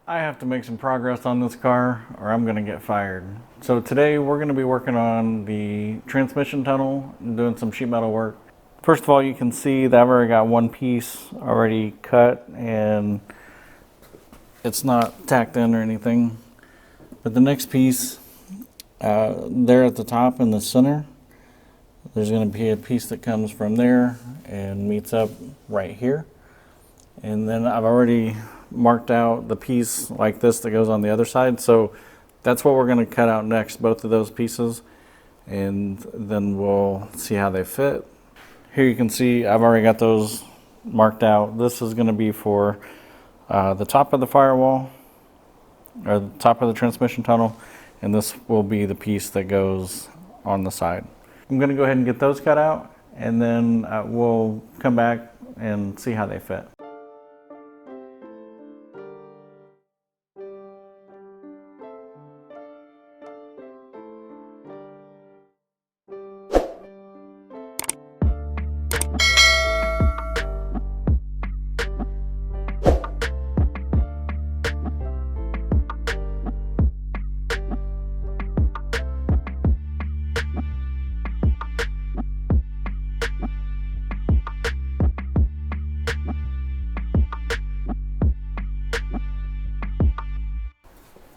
I have to make some progress on this car or I'm going to get fired. So today we're going to be working on the transmission tunnel and doing some sheet metal work. First of all, you can see that I've already got one piece already cut and it's not tacked in or anything. But the next piece, there at the top in the center, there's going to be a piece that comes from there and meets up right here. And then I've already marked out the piece like this that goes on the other side, so that's what we're going to cut out next, both of those pieces, and then we'll see how they fit. Here you can see I've already got those marked out. This is going to be for the top of the firewall, or the top of the transmission tunnel, and this will be the piece that goes on the side. I'm going to go ahead and get those cut out, and then we'll come back and see how they fit.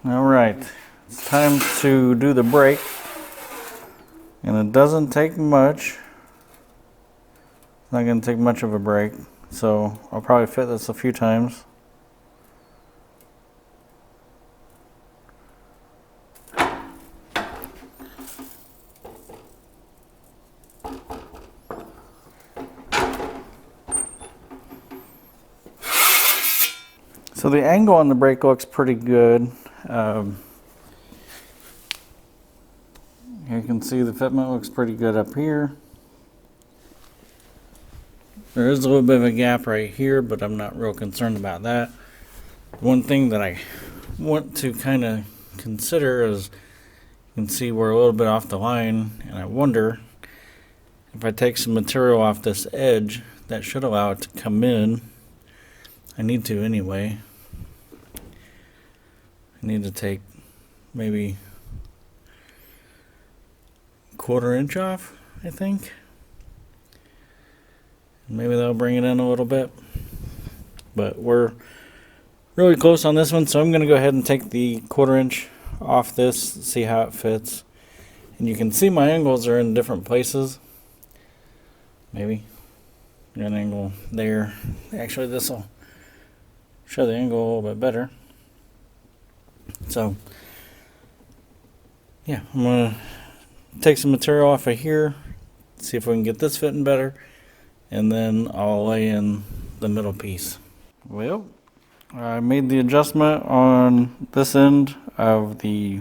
All right, it's time to do the brake, and it doesn't take much. It's not going to take much of a brake, so I'll probably fit this a few times. So the angle on the brake looks pretty good. You can see the fitment looks pretty good up here. There is a little bit of a gap right here, but I'm not real concerned about that. One thing that I want to kind of consider is, you can see we're a little bit off the line, and I wonder if I take some material off this edge, that should allow it to come in. I need to anyway. I need to take maybe a 1/4 inch off, I think. Maybe that'll bring it in a little bit. But we're really close on this one, so I'm going to go ahead and take the 1/4 inch off this, see how it fits. And you can see my angles are in different places. Maybe an angle there. Actually, this will show the angle a little bit better. So yeah, I'm going to take some material off of here, see if we can get this fitting better, and then I'll lay in the middle piece. Well, I made the adjustment on this end of the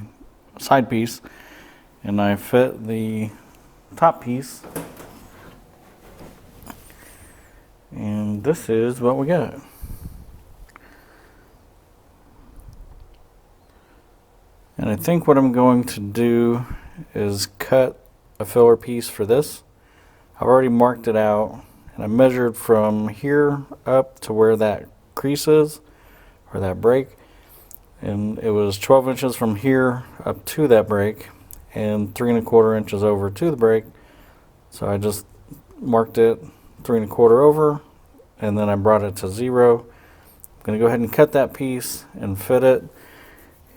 side piece, and I fit the top piece, and this is what we got. And I think what I'm going to do is cut a filler piece for this. I've already marked it out, and I measured from here up to where that crease is, or that break, and it was 12 inches from here up to that break, and 3 1/4 inches over to the break. So I just marked it 3 1/4 over, and then I brought it to 0. I'm going to go ahead and cut that piece and fit it.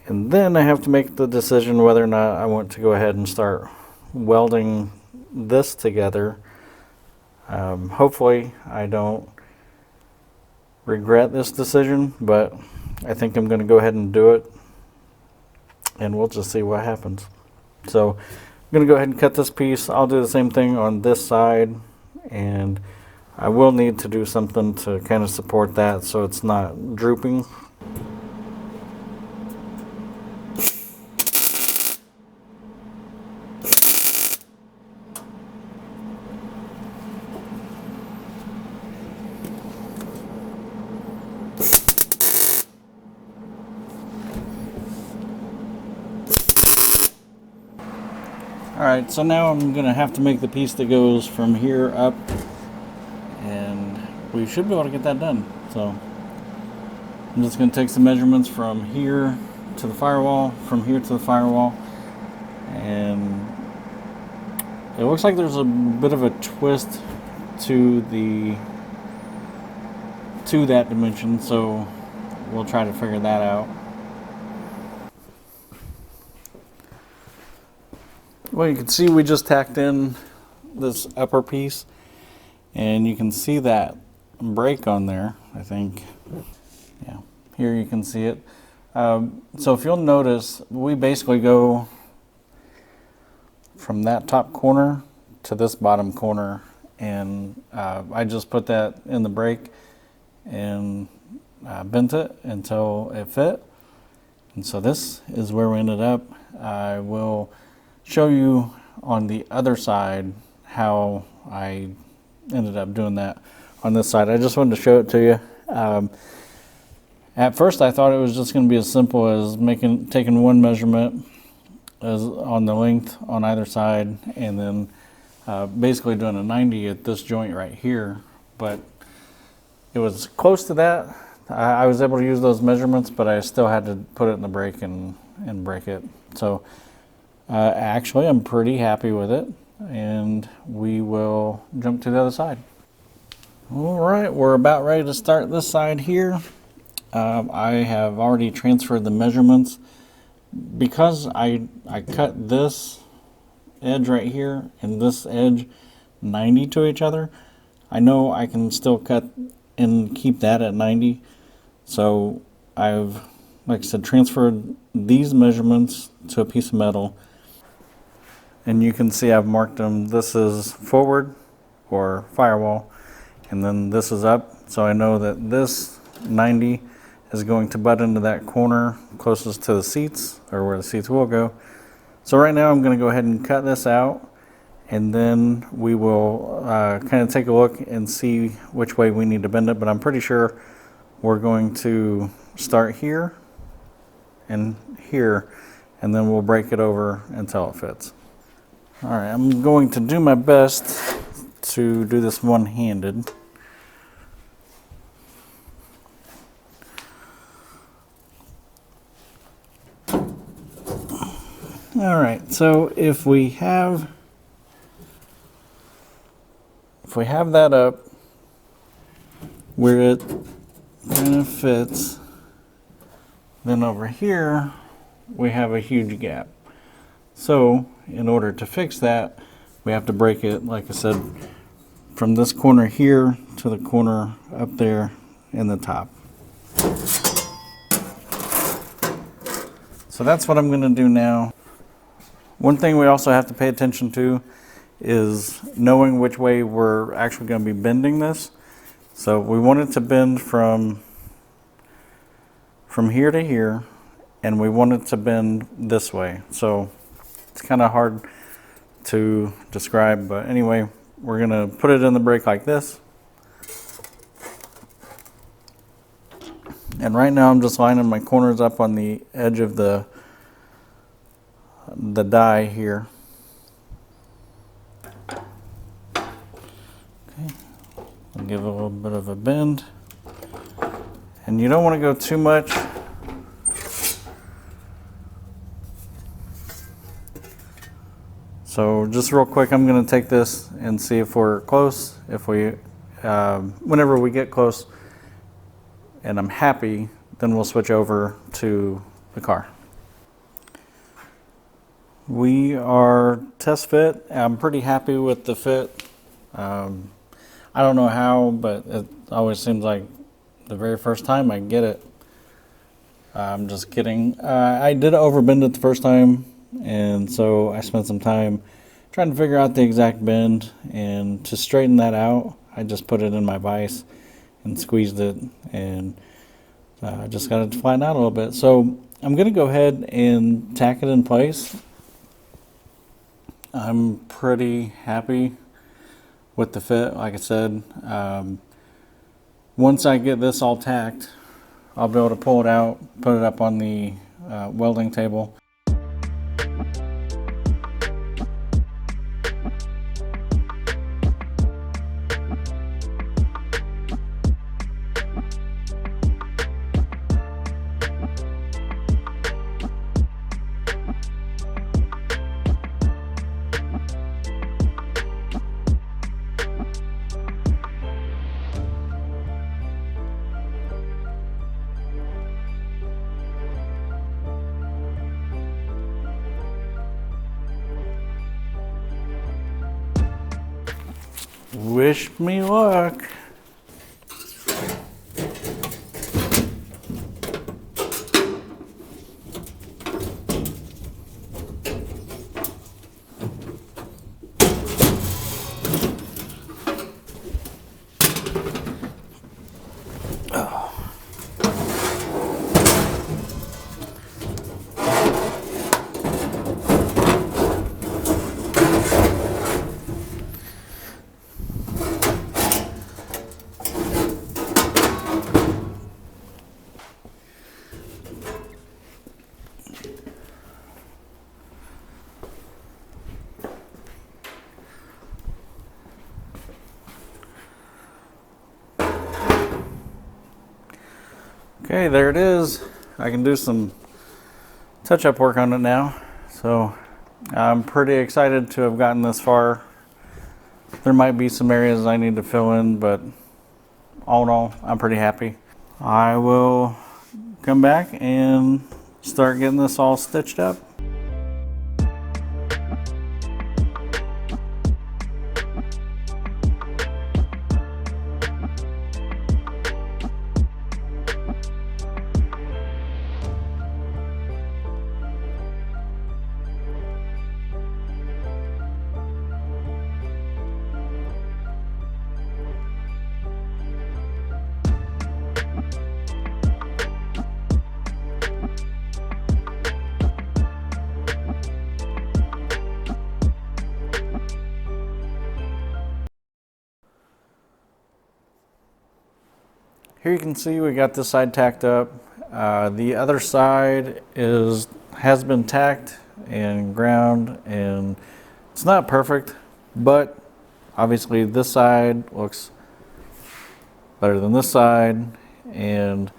And then I have to make the decision whether or not I want to go ahead and start welding this together. Hopefully I don't regret this decision, but I think I'm going to go ahead and do it, and we'll just see what happens. So I'm going to go ahead and cut this piece. I'll do the same thing on this side, and I will need to do something to kind of support that so it's not drooping. Alright, so now I'm going to have to make the piece that goes from here up, and we should be able to get that done. So I'm just going to take some measurements from here to the firewall, from here to the firewall, and it looks like there's a bit of a twist to that dimension, so we'll try to figure that out. Well, you can see we just tacked in this upper piece, and you can see that break on there, I think. Yeah, here you can see it. So if you'll notice, we basically go from that top corner to this bottom corner, and I just put that in the brake and bent it until it fit. And so this is where we ended up. I will show you on the other side how I ended up doing that on this side. I just wanted to show it to you. At first I thought it was just going to be as simple as taking one measurement as on the length on either side, and then basically doing a 90 at this joint right here, but it was close to that. I was able to use those measurements, but I still had to put it in the brake and break it. So actually I'm pretty happy with it, and we will jump to the other side. All right, we're about ready to start this side here. I have already transferred the measurements. Because I cut this edge right here and this edge 90 to each other, I know I can still cut and keep that at 90. So I've, like I said, transferred these measurements to a piece of metal, and you can see I've marked them. This is forward or firewall, and then this is up. So I know that this 90 is going to butt into that corner closest to the seats, or where the seats will go. So right now I'm going to go ahead and cut this out, and then we will kind of take a look and see which way we need to bend it. But I'm pretty sure we're going to start here and here, and then we'll break it over until it fits. All right, I'm going to do my best to do this one-handed. All right, so if we have that up where it kind of fits, then over here we have a huge gap. So in order to fix that, we have to break it, like I said, from this corner here to the corner up there in the top. So that's what I'm going to do now. One thing we also have to pay attention to is knowing which way we're actually going to be bending this. So we want it to bend from here to here, and we want it to bend this way. So it's kind of hard to describe, but anyway, we're going to put it in the brake like this. And right now I'm just lining my corners up on the edge of the die here. Okay, I'll give it a little bit of a bend, and you don't want to go too much. So just real quick, I'm going to take this and see if we're close. If we, whenever we get close and I'm happy, then we'll switch over to the car. We are test fit. I'm pretty happy with the fit. I don't know how, but it always seems like the very first time I get it. I'm just kidding. I did overbend it the first time, and so I spent some time trying to figure out the exact bend, and to straighten that out, I just put it in my vise and squeezed it, and just got it to flatten out a little bit. So I'm going to go ahead and tack it in place. I'm pretty happy with the fit. Like I said, once I get this all tacked, I'll be able to pull it out, put it up on the welding table. Wish me luck. Okay, there it is. I can do some touch-up work on it now. So I'm pretty excited to have gotten this far. There might be some areas I need to fill in, but all in all, I'm pretty happy. I will come back and start getting this all stitched up. Here you can see we got this side tacked up. The other side has been tacked and ground, and it's not perfect, but obviously this side looks better than this side, and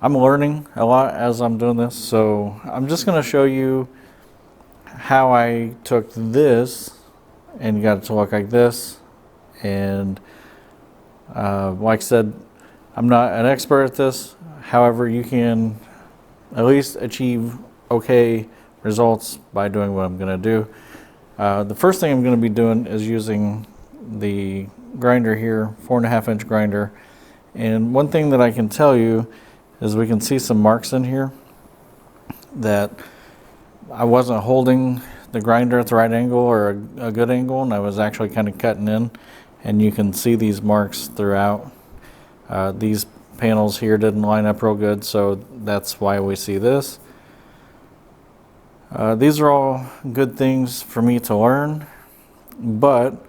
I'm learning a lot as I'm doing this, so I'm just going to show you how I took this and got it to look like this. And like I said, I'm not an expert at this. However, you can at least achieve okay results by doing what I'm going to do. The first thing I'm going to be doing is using the grinder here, 4.5 inch grinder. And one thing that I can tell you is we can see some marks in here that I wasn't holding the grinder at the right angle or a good angle, and I was actually kind of cutting in, and you can see these marks throughout. These panels here didn't line up real good, so that's why we see this. These are all good things for me to learn, but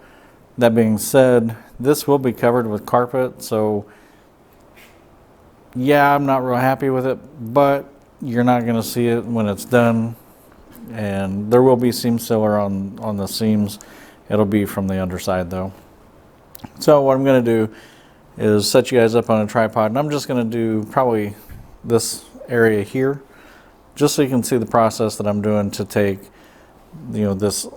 that being said, this will be covered with carpet, so yeah, I'm not real happy with it, but you're not going to see it when it's done. And there will be seam sealer on the seams. It'll be from the underside though. So what I'm going to do is set you guys up on a tripod, and I'm just going to do probably this area here, just so you can see the process that I'm doing to take, you know, this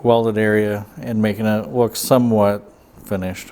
welded area and making it look somewhat finished.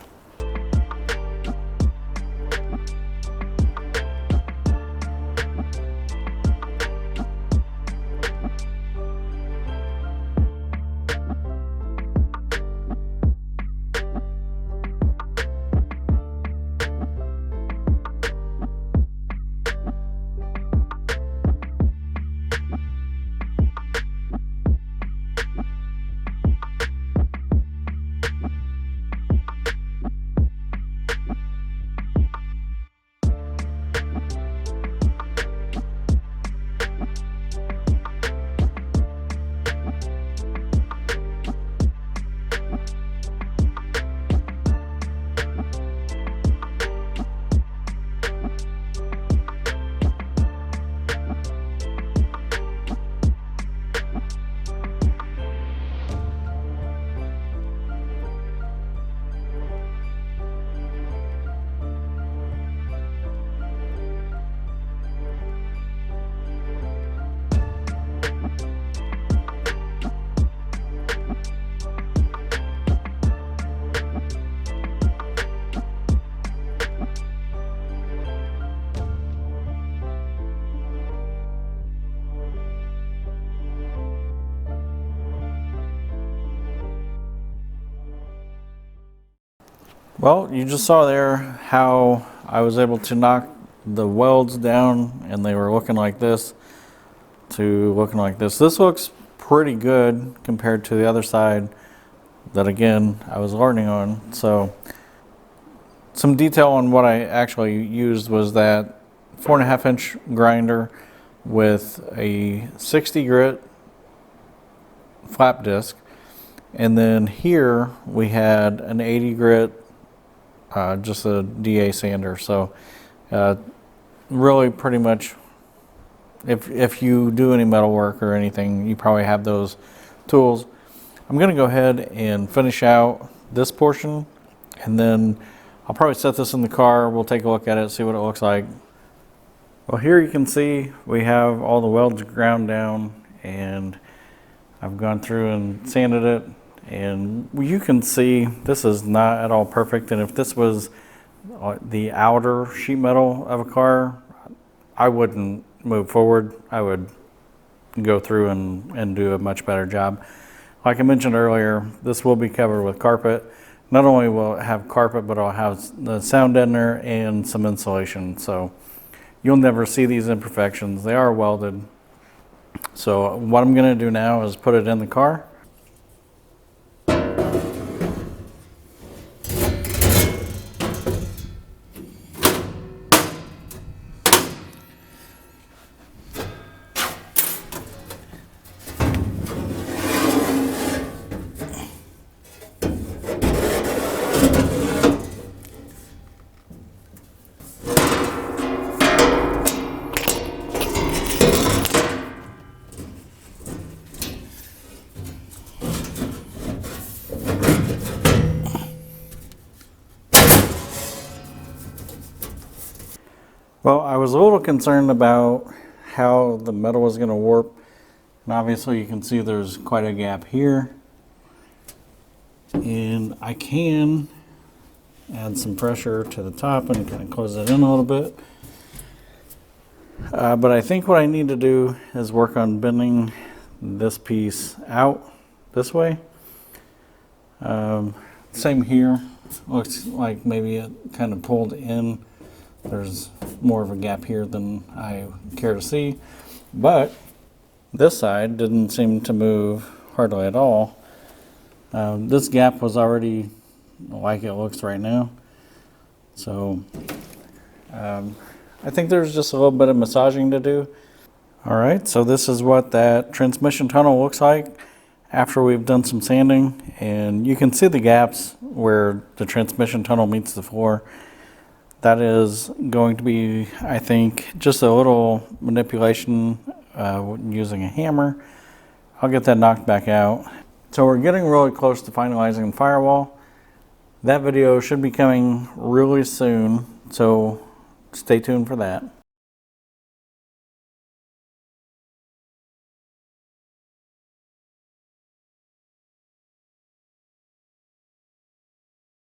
Well, you just saw there how I was able to knock the welds down, and they were looking like this to looking like this. This looks pretty good compared to the other side that, again, I was learning on. So some detail on what I actually used was that 4.5 inch grinder with a 60 grit flap disc, and then here we had an 80 grit just a DA sander. So really pretty much if you do any metal work or anything, you probably have those tools. I'm going to go ahead and finish out this portion, and then I'll probably set this in the car. We'll take a look at it, see what it looks like. Well, here you can see we have all the welds ground down, and I've gone through and sanded it, and you can see this is not at all perfect. And if this was the outer sheet metal of a car, I wouldn't move forward. I would go through and do a much better job. Like I mentioned earlier, this will be covered with carpet. Not only will it have carpet, but it'll have the sound deadener and some insulation. So you'll never see these imperfections. They are welded. So what I'm going to do now is put it in the car. Well, I was a little concerned about how the metal was going to warp, and obviously you can see there's quite a gap here, and I can add some pressure to the top and kind of close it in a little bit, but I think what I need to do is work on bending this piece out this way. Same here, looks like maybe it kind of pulled in. There's more of a gap here than I care to see, but this side didn't seem to move hardly at all. This gap was already like it looks right now, so I think there's just a little bit of massaging to do. All right, so this is what that transmission tunnel looks like after we've done some sanding, and you can see the gaps where the transmission tunnel meets the floor. That is going to be, I think, just a little manipulation using a hammer. I'll get that knocked back out. So we're getting really close to finalizing the firewall. That video should be coming really soon, so stay tuned for that.